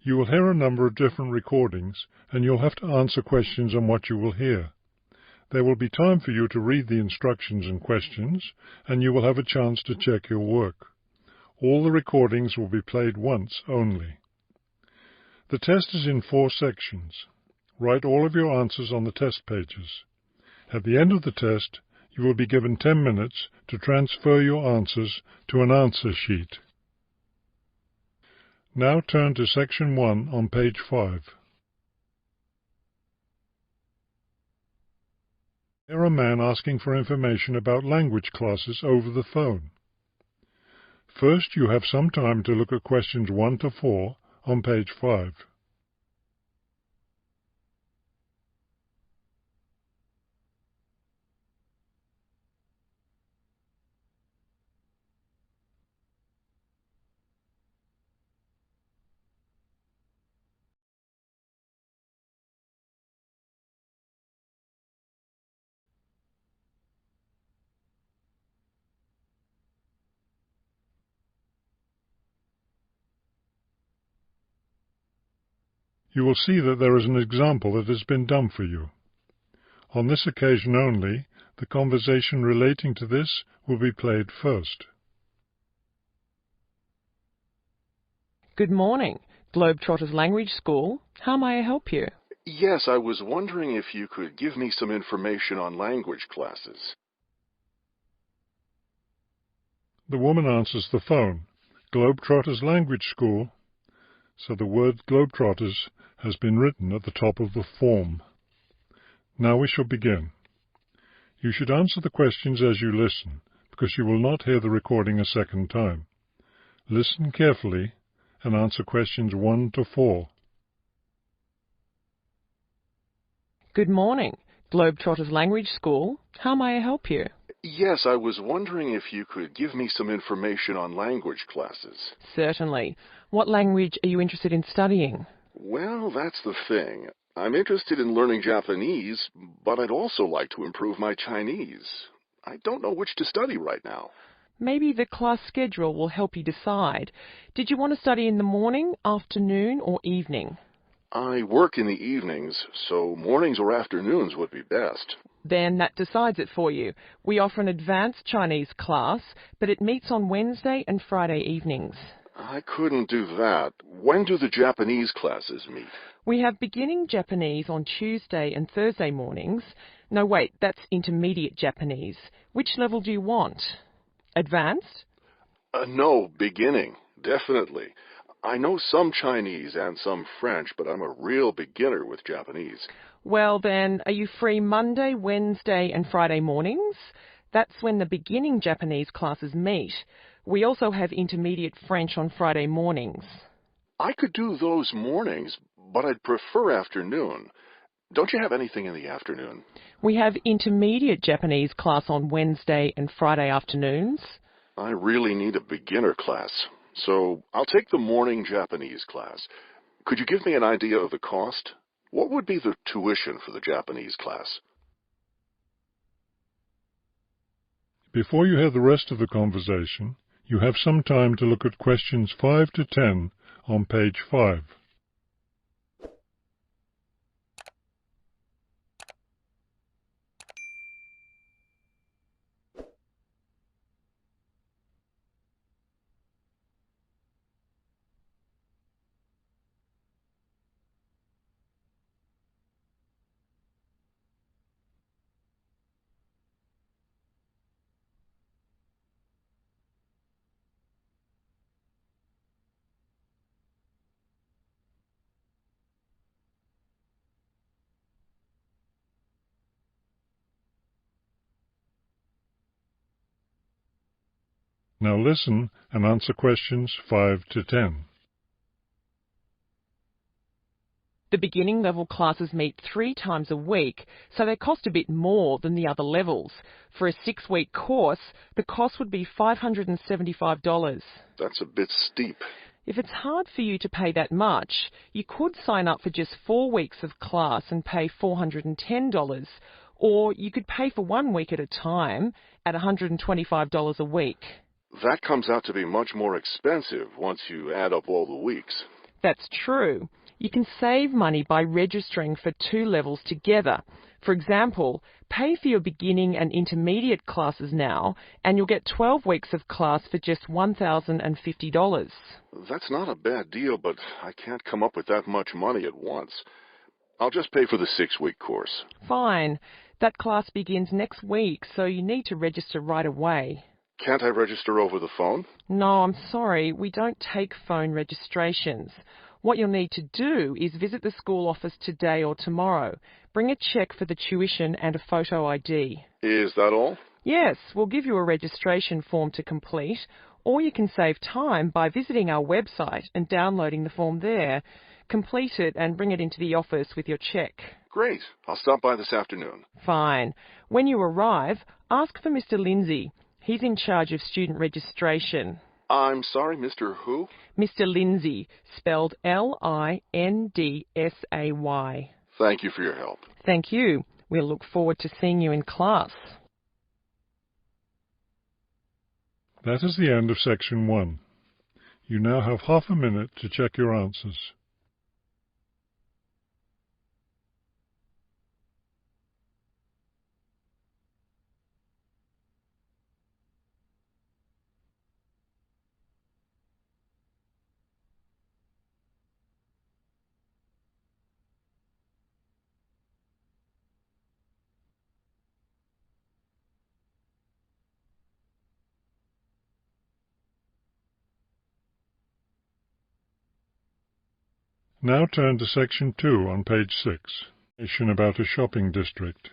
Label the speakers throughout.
Speaker 1: You will hear a number of different recordings, and you'll have to answer questions on what you will hear. There will be time for you to read the instructions and questions, and you will have a chance to check your work. All the recordings will be played once only. The test is in 4 sections. Write all of your answers on the test pages. At the end of the test, you will be given 10 minutes to transfer your answers to an answer sheet. Now turn to Section 1 on page 5. Hear a man asking for information about language classes over the phone. First, you have some time to look at questions 1 to 4 on page 5. You will see that there is an example that has been done for you. On this occasion only, the conversation relating to this will be played first.
Speaker 2: Good morning, Globetrotters Language School. How may I help you?
Speaker 3: Yes, I was wondering if you could give me some information on language classes.
Speaker 1: The woman answers the phone. Globetrotters Language School. So the word Globetrotters has been written at the top of the form. Now we shall begin. You should answer the questions as you listen, because you will not hear the recording a second time. Listen carefully and answer questions 1 to 4.
Speaker 2: Good morning, Globetrotters Language School. How may I help you?
Speaker 3: Yes, I was wondering if you could give me some information on language classes.
Speaker 2: Certainly. What language are you interested in studying?
Speaker 3: Well, that's the thing. I'm interested in learning Japanese, but I'd also like to improve my Chinese. I don't know which to study right now.
Speaker 2: Maybe the class schedule will help you decide. Did you want to study in the morning, afternoon, or evening?
Speaker 3: I work in the evenings, so mornings or afternoons would be best.
Speaker 2: Then that decides it for you. We offer an advanced Chinese class, but it meets on Wednesday and Friday evenings.
Speaker 3: I couldn't do that. When do the Japanese classes meet?
Speaker 2: We have beginning Japanese on Tuesday and Thursday mornings. No, wait, that's intermediate Japanese. Which level do you want? Advanced?
Speaker 3: No, beginning, definitely. I know some Chinese and some French, but I'm a real beginner with Japanese.
Speaker 2: Well then, are you free Monday, Wednesday and Friday mornings? That's when the beginning Japanese classes meet. We also have intermediate French on Friday mornings.
Speaker 3: I could do those mornings, but I'd prefer afternoon. Don't you have anything in the afternoon?
Speaker 2: We have intermediate Japanese class on Wednesday and Friday afternoons.
Speaker 3: I really need a beginner class, so I'll take the morning Japanese class. Could you give me an idea of the cost? What would be the tuition for the Japanese class?
Speaker 1: Before you hear the rest of the conversation, you have some time to look at questions 5 to 10 on page 5. Now listen and answer questions 5 to 10.
Speaker 2: The beginning level classes meet 3 times a week, so they cost a bit more than the other levels. For a 6-week course, the cost would be $575.
Speaker 3: That's a bit steep.
Speaker 2: If it's hard for you to pay that much, you could sign up for just 4 weeks of class and pay $410, or you could pay for 1 week at a time at $125 a week.
Speaker 3: That comes out to be much more expensive once you add up all the weeks.
Speaker 2: That's true. You can save money by registering for 2 levels together. For example, pay for your beginning and intermediate classes now, and you'll get 12 weeks of class for just $1,050.
Speaker 3: That's not a bad deal, but I can't come up with that much money at once. I'll just pay for the 6-week course.
Speaker 2: Fine. That class begins next week, so you need to register right away.
Speaker 3: Can't I register over the phone?
Speaker 2: No, I'm sorry, we don't take phone registrations. What you'll need to do is visit the school office today or tomorrow. Bring a cheque for the tuition and a photo ID.
Speaker 3: Is that all?
Speaker 2: Yes, we'll give you a registration form to complete, or you can save time by visiting our website and downloading the form there. Complete it and bring it into the office with your cheque.
Speaker 3: Great. I'll stop by this afternoon.
Speaker 2: Fine. When you arrive, ask for Mr. Lindsay. He's in charge of student registration.
Speaker 3: I'm sorry, Mr. Who?
Speaker 2: Mr. Lindsay, spelled Lindsay.
Speaker 3: Thank you for your help.
Speaker 2: Thank you. We'll look forward to seeing you in class.
Speaker 1: That is the end of Section 1. You now have half a minute to check your answers. Now turn to Section 2 on page 6, information about a shopping district.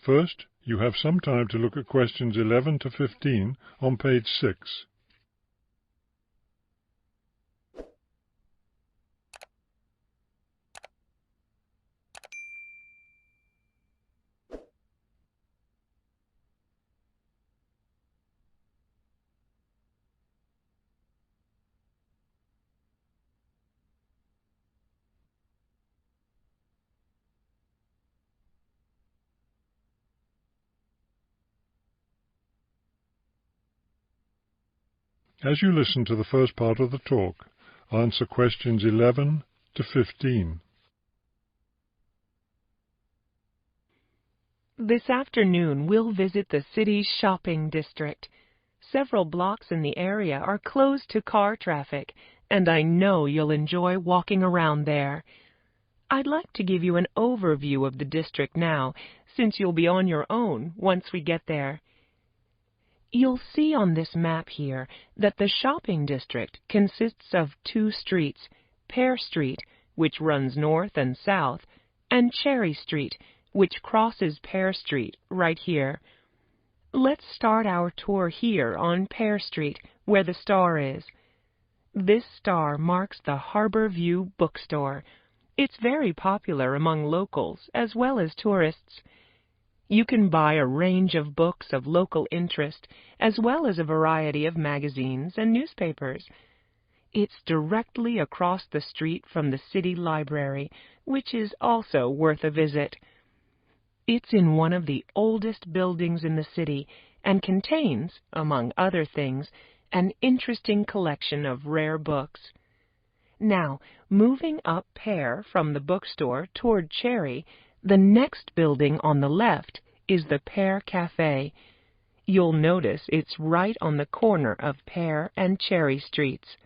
Speaker 1: First, you have some time to look at questions 11 to 15 on page 6. As you listen to the first part of the talk, answer questions 11 to 15.
Speaker 4: This afternoon, we'll visit the city's shopping district. Several blocks in the area are closed to car traffic, and I know you'll enjoy walking around there. I'd like to give you an overview of the district now, since you'll be on your own once we get there. You'll see on this map here that the shopping district consists of 2 streets, Pear Street, which runs north and south, and Cherry Street, which crosses Pear Street right here. Let's start our tour here on Pear Street, where the star is. This star marks the Harbor View bookstore. It's very popular among locals as well as tourists. You can buy a range of books of local interest, as well as a variety of magazines and newspapers. It's directly across the street from the city library, which is also worth a visit. It's in one of the oldest buildings in the city and contains, among other things, an interesting collection of rare books. Now, moving up Pear from the bookstore toward Cherry, the next building on the left is the Pear Cafe. You'll notice it's right on the corner of Pear and Cherry Streets.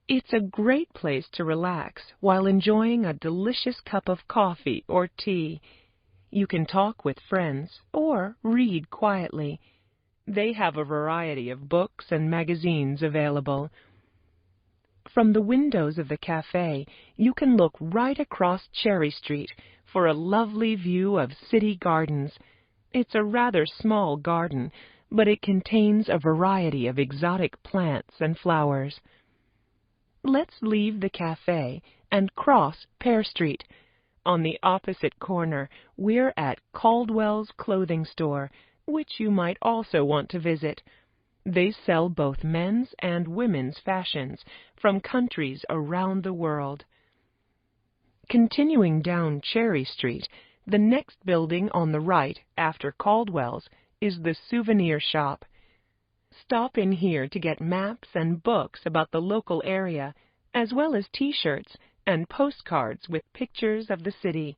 Speaker 4: It's a great place to relax while enjoying a delicious cup of coffee or tea. You can talk with friends or read quietly. They have a variety of books and magazines available. From the windows of the cafe, you can look right across Cherry Street for a lovely view of city gardens. It's a rather small garden, but it contains a variety of exotic plants and flowers. Let's leave the cafe and cross Pear Street. On the opposite corner, we're at Caldwell's Clothing Store, which you might also want to visit. They sell both men's and women's fashions from countries around the world. Continuing down Cherry Street, the next building on the right after Caldwell's is the souvenir shop. Stop in here to get maps and books about the local area, as well as T-shirts and postcards with pictures of the city.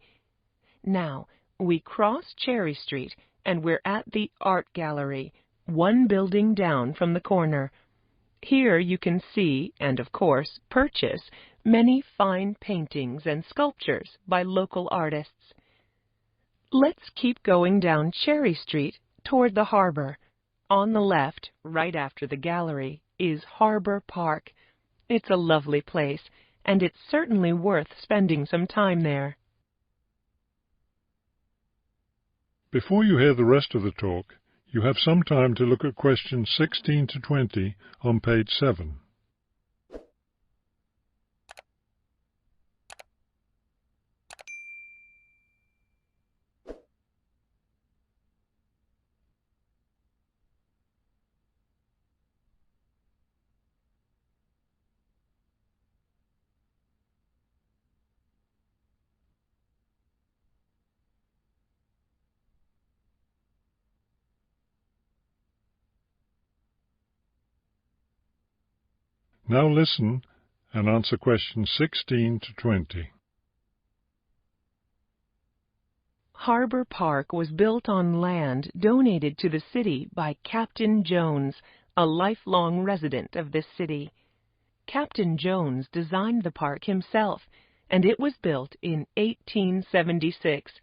Speaker 4: Now, we cross Cherry Street and we're at the Art Gallery, one building down from the corner. Here you can see, and of course purchase, many fine paintings and sculptures by local artists. Let's keep going down Cherry Street toward the harbor. On the left, right after the gallery, is Harbor Park. It's a lovely place, and it's certainly worth spending some time there.
Speaker 1: Before you hear the rest of the talk, you have some time to look at questions 16 to 20 on page 7. Now listen and answer questions 16 to 20.
Speaker 4: Harbor Park was built on land donated to the city by Captain Jones, a lifelong resident of this city. Captain Jones designed the park himself, and it was built in 1876.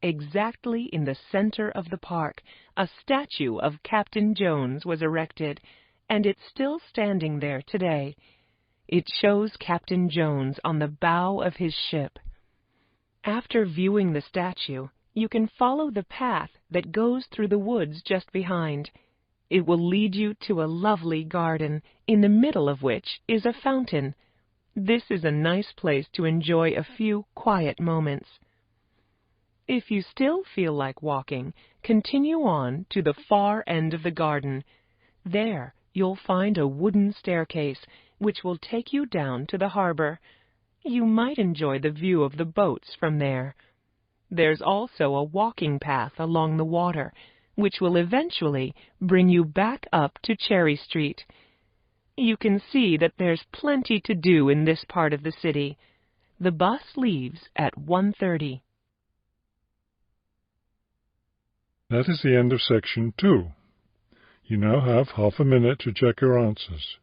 Speaker 4: Exactly in the center of the park, a statue of Captain Jones was erected, and it's still standing there today. It shows Captain Jones on the bow of his ship. After viewing the statue, you can follow the path that goes through the woods just behind. It will lead you to a lovely garden, in the middle of which is a fountain. This is a nice place to enjoy a few quiet moments. If you still feel like walking, continue on to the far end of the garden. There, you'll find a wooden staircase, which will take you down to the harbor. You might enjoy the view of the boats from there. There's also a walking path along the water, which will eventually bring you back up to Cherry Street. You can see that there's plenty to do in this part of the city. The bus leaves at 1:30.
Speaker 1: That is the end of section 2. You now have half a minute to check your answers.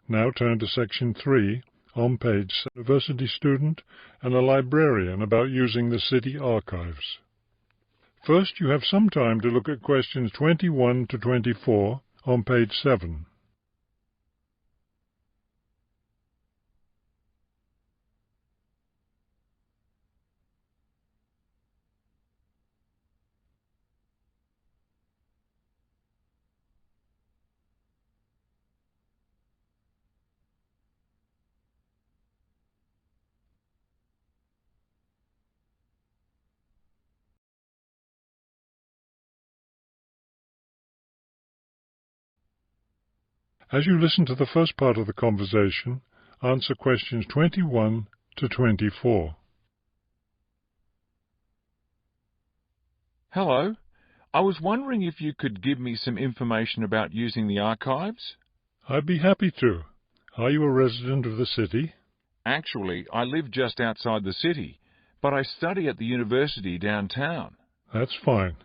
Speaker 1: Now turn to section 3 on page 7. University student and a librarian about using the city archives. First, you have some time to look at questions 21 to 24 on page 7. As you listen to the first part of the conversation, answer questions 21 to 24.
Speaker 5: Hello. I was wondering if you could give me some information about using the archives?
Speaker 1: I'd be happy to. Are you a resident of the city?
Speaker 5: Actually, I live just outside the city, but I study at the university downtown.
Speaker 1: That's fine.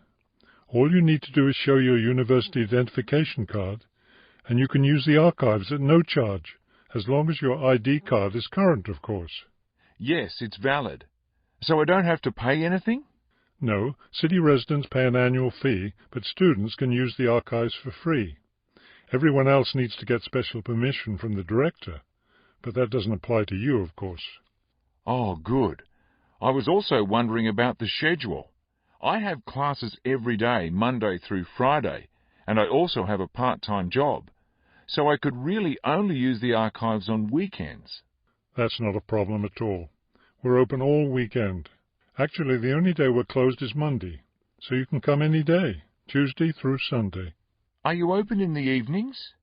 Speaker 1: All you need to do is show your university identification card, and you can use the archives at no charge, as long as your ID card is current, of course.
Speaker 5: Yes, it's valid. So I don't have to pay anything?
Speaker 1: No, city residents pay an annual fee, but students can use the archives for free. Everyone else needs to get special permission from the director, but that doesn't apply to you, of course.
Speaker 5: Oh, good. I was also wondering about the schedule. I have classes every day, Monday through Friday, and I also have a part-time job, so I could really only use the archives on weekends.
Speaker 1: That's not a problem at all. We're open all weekend. Actually, the only day we're closed is Monday, so you can come any day, Tuesday through Sunday.
Speaker 5: Are you open in the evenings?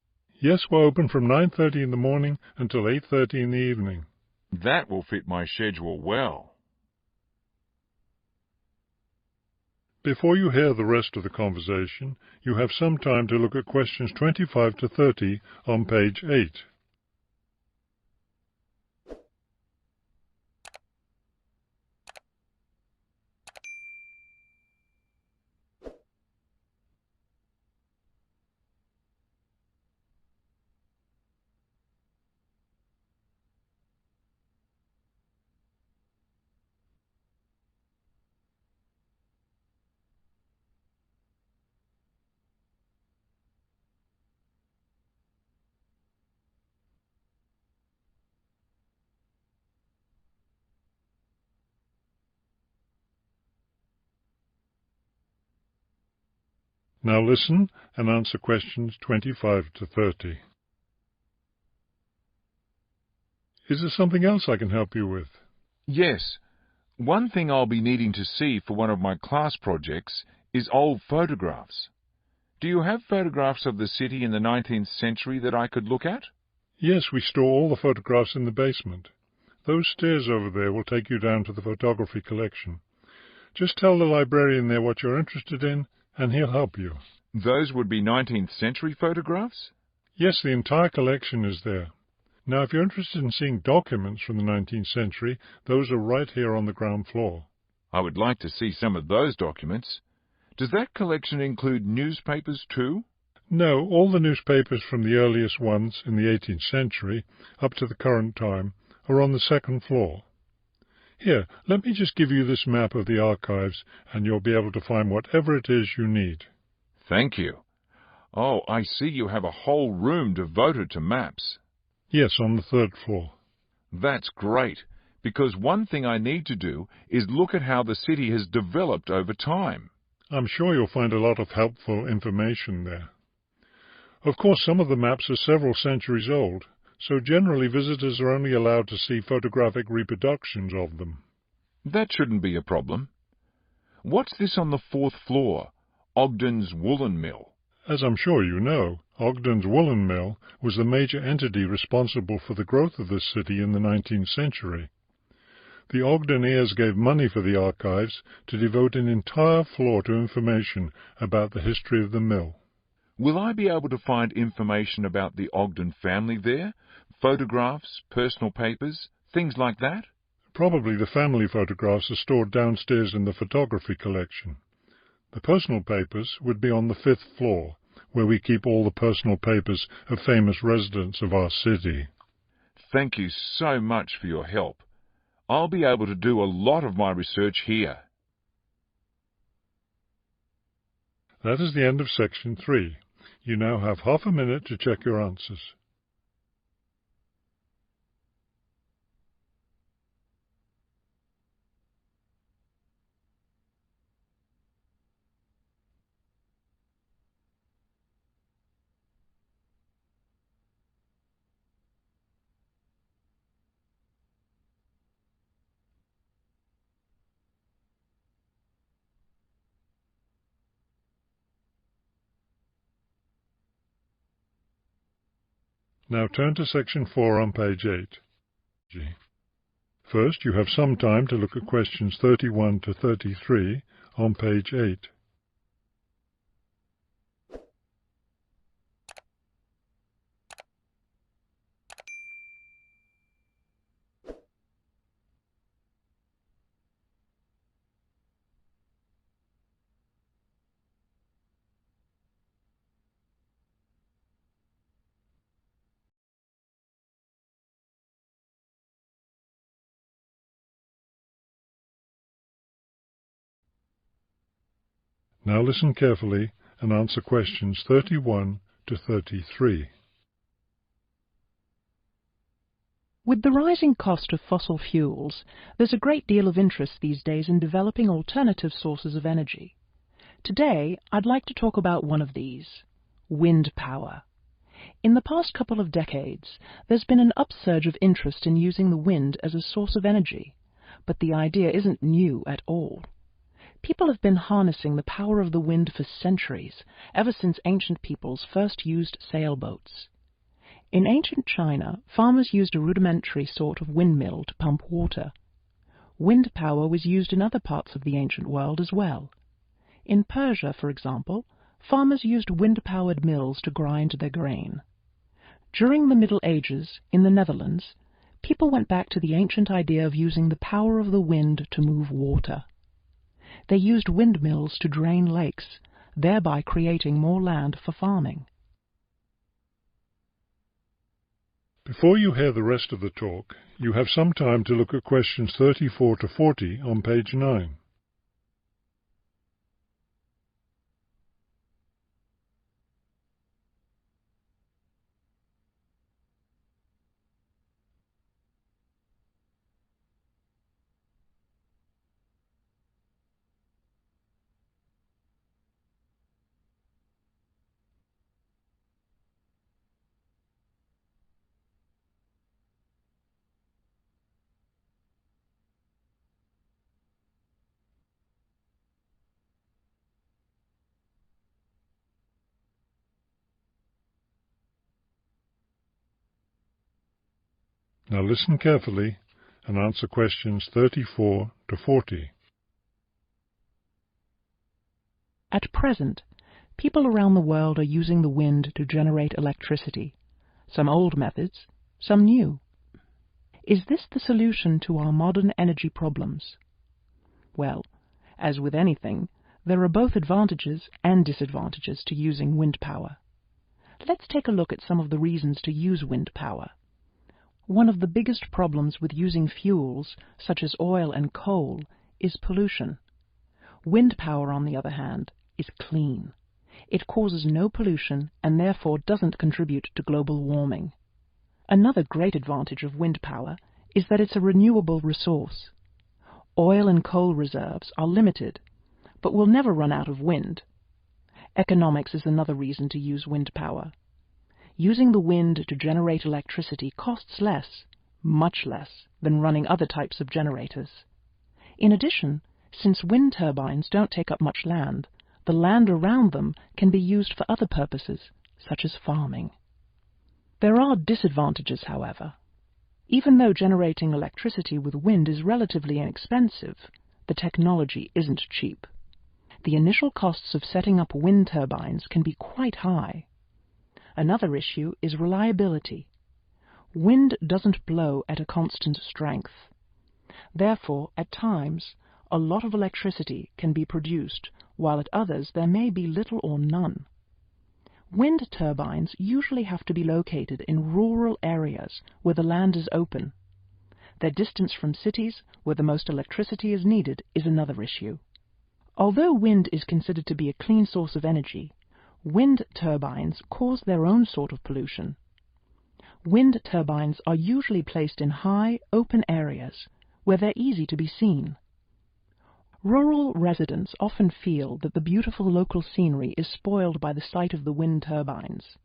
Speaker 1: Yes, we're open from 9:30 in the morning until 8:30 in the evening.
Speaker 5: That will fit my schedule well.
Speaker 1: Before you hear the rest of the conversation, you have some time to look at questions 25 to 30 on page 8. Now listen and answer questions 25 to 30. Is there something else I can help you with?
Speaker 5: Yes. One thing I'll be needing to see for one of my class projects is old photographs. Do you have photographs of the city in the 19th century that I could look at?
Speaker 1: Yes, we store all the photographs in the basement. Those stairs over there will take you down to the photography collection. Just tell the librarian there what you're interested in, and he'll help you.
Speaker 5: Those would be 19th century photographs?
Speaker 1: Yes, the entire collection is there. Now, if you're interested in seeing documents from the 19th century, those are right here on the ground floor.
Speaker 5: I would like to see some of those documents. Does that collection include newspapers too?
Speaker 1: No, all the newspapers from the earliest ones in the 18th century up to the current time are on the second floor. Here, let me just give you this map of the archives, and you'll be able to find whatever it is you need.
Speaker 5: Thank you. Oh, I see you have a whole room devoted to maps.
Speaker 1: Yes, on the third floor.
Speaker 5: That's great, because one thing I need to do is look at how the city has developed over time.
Speaker 1: I'm sure you'll find a lot of helpful information there. Of course, some of the maps are several centuries old, so generally visitors are only allowed to see photographic reproductions of them.
Speaker 5: That shouldn't be a problem. What's this on the fourth floor? Ogden's Woolen Mill.
Speaker 1: As I'm sure you know, Ogden's Woolen Mill was the major entity responsible for the growth of this city in the 19th century. The Ogden heirs gave money for the archives to devote an entire floor to information about the history of the mill.
Speaker 5: Will I be able to find information about the Ogden family there? Photographs, personal papers, things like that?
Speaker 1: Probably the family photographs are stored downstairs in the photography collection. The personal papers would be on the 5th floor, where we keep all the personal papers of famous residents of our city.
Speaker 5: Thank you so much for your help. I'll be able to do a lot of my research here.
Speaker 1: That is the end of section 3. You now have half a minute to check your answers. Now turn to section 4 on page 8. First, you have some time to look at questions 31 to 33 on page 8. Now listen carefully and answer questions 31 to 33.
Speaker 6: With the rising cost of fossil fuels, there's a great deal of interest these days in developing alternative sources of energy. Today, I'd like to talk about one of these, wind power. In the past couple of decades, there's been an upsurge of interest in using the wind as a source of energy, but the idea isn't new at all. People have been harnessing the power of the wind for centuries, ever since ancient peoples first used sailboats. In ancient China, farmers used a rudimentary sort of windmill to pump water. Wind power was used in other parts of the ancient world as well. In Persia, for example, farmers used wind-powered mills to grind their grain. During the Middle Ages, in the Netherlands, people went back to the ancient idea of using the power of the wind to move water. They used windmills to drain lakes, thereby creating more land for farming.
Speaker 1: Before you hear the rest of the talk, you have some time to look at questions 34 to 40 on page 9. Now listen carefully and answer questions 34 to 40.
Speaker 6: At present, people around the world are using the wind to generate electricity, some old methods, some new. Is this the solution to our modern energy problems? Well, as with anything, there are both advantages and disadvantages to using wind power. Let's take a look at some of the reasons to use wind power. One of the biggest problems with using fuels, such as oil and coal, is pollution. Wind power, on the other hand, is clean. It causes no pollution and therefore doesn't contribute to global warming. Another great advantage of wind power is that it's a renewable resource. Oil and coal reserves are limited, but will never run out of wind. Economics is another reason to use wind power. Using the wind to generate electricity costs less, much less, than running other types of generators. In addition, since wind turbines don't take up much land, the land around them can be used for other purposes, such as farming. There are disadvantages, however. Even though generating electricity with wind is relatively inexpensive, the technology isn't cheap. The initial costs of setting up wind turbines can be quite high. Another issue is reliability. Wind doesn't blow at a constant strength. Therefore, at times, a lot of electricity can be produced, while at others there may be little or none. Wind turbines usually have to be located in rural areas where the land is open. Their distance from cities, where the most electricity is needed, is another issue. Although wind is considered to be a clean source of energy, wind turbines cause their own sort of pollution. Wind turbines are usually placed in high, open areas where they're easy to be seen. Rural residents often feel that the beautiful local scenery is spoiled by the sight of the wind turbines.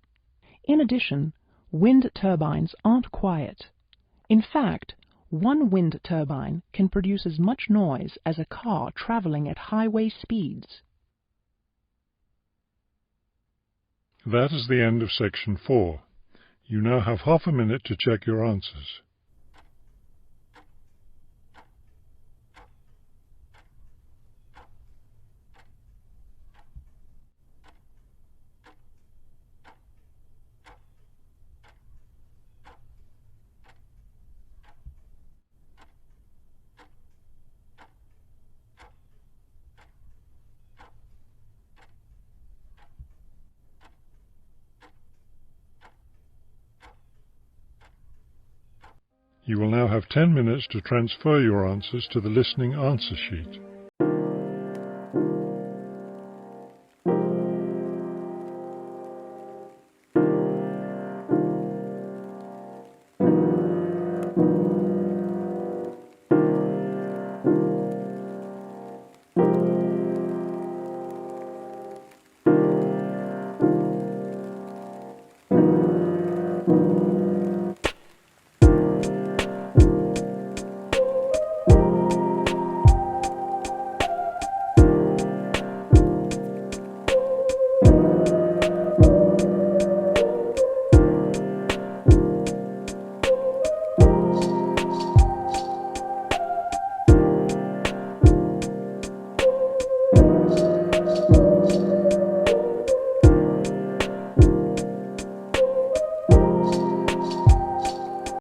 Speaker 6: In addition, wind turbines aren't quiet. In fact, one wind turbine can produce as much noise as a car traveling at highway speeds.
Speaker 1: That is the end of section 4. You now have half a minute to check your answers. You will now have 10 minutes to transfer your answers to the listening answer sheet.